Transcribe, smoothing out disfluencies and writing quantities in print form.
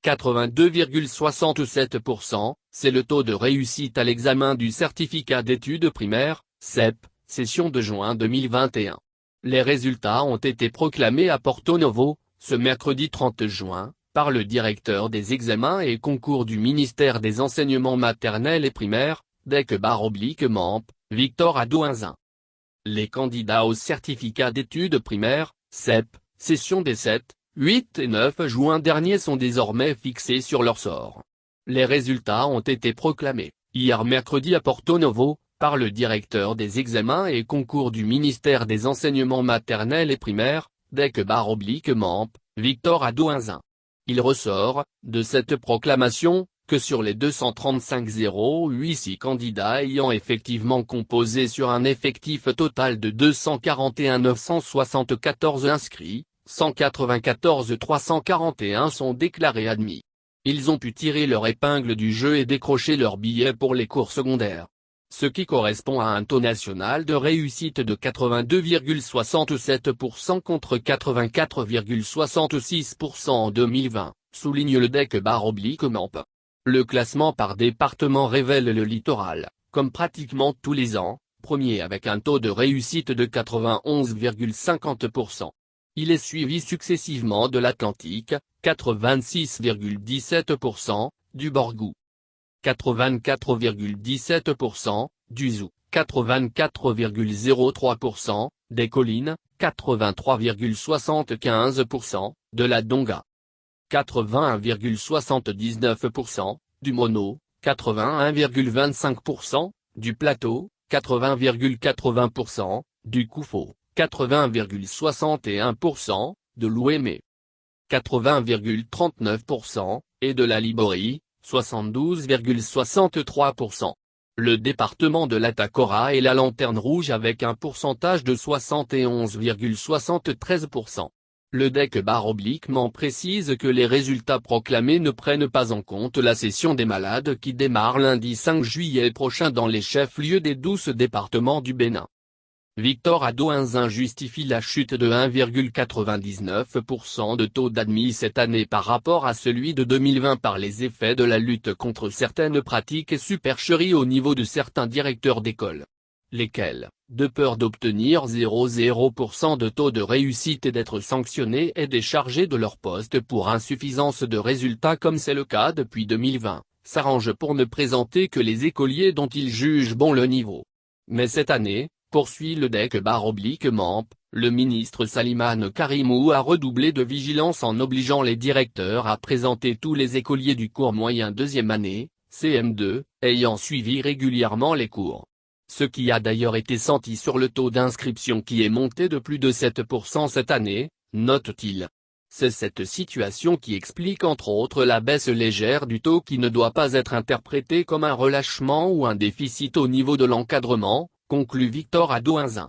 82,67%, c'est le taux de réussite à l'examen du certificat d'études primaires, CEP, session de juin 2021. Les résultats ont été proclamés à Porto Novo, ce mercredi 30 juin, par le directeur des examens et concours du ministère des enseignements maternels et primaires, DEC/MAMP, Victor Adouinzin. Les candidats au certificat d'études primaires, CEP, session des 7, 8 et 9 juin dernier sont désormais fixés sur leur sort. Les résultats ont été proclamés, hier mercredi à Porto Novo, par le directeur des examens et concours du ministère des enseignements maternels et primaires, DEC/MAMP, Victor Adouinzin. Il ressort, de cette proclamation, que sur les 235,086 candidats ayant effectivement composé sur un effectif total de 241 974 inscrits, 194 341 sont déclarés admis. Ils ont pu tirer leur épingle du jeu et décrocher leur billet pour les cours secondaires. Ce qui correspond à un taux national de réussite de 82,67% contre 84,66% en 2020, souligne le DEC/MAMP. Le classement par département révèle le littoral, comme pratiquement tous les ans, premier avec un taux de réussite de 91,50%. Il est suivi successivement de l'Atlantique, 86,17%, du Borgou, 84,17%, du Zou, 84,03%, des Collines, 83,75%, de la Donga, 81,79%, du Mono, 81,25%, du Plateau, 80,80%, du Koufo, 80,61%, de l'Ouémé, 80,39%, et de la Liborie, 72,63%. Le département de l'Atakora est la lanterne rouge avec un pourcentage de 71,73%. Le DEC/MAMP précise que les résultats proclamés ne prennent pas en compte la session des malades qui démarre lundi 5 juillet prochain dans les chefs-lieux des 12 départements du Bénin. Victor Adouinzin justifie la chute de 1,99% de taux d'admis cette année par rapport à celui de 2020 par les effets de la lutte contre certaines pratiques et supercheries au niveau de certains directeurs d'école. Lesquels, de peur d'obtenir 0,0% de taux de réussite et d'être sanctionnés et déchargés de leur poste pour insuffisance de résultats comme c'est le cas depuis 2020, s'arrangent pour ne présenter que les écoliers dont ils jugent bon le niveau. Mais cette année, poursuit le DEC/MAMP, le ministre Salimane Karimou a redoublé de vigilance en obligeant les directeurs à présenter tous les écoliers du cours moyen deuxième année, CM2, ayant suivi régulièrement les cours. Ce qui a d'ailleurs été senti sur le taux d'inscription qui est monté de plus de 7% cette année, note-t-il. C'est cette situation qui explique entre autres la baisse légère du taux qui ne doit pas être interprétée comme un relâchement ou un déficit au niveau de l'encadrement, conclut Victor Adouinzin.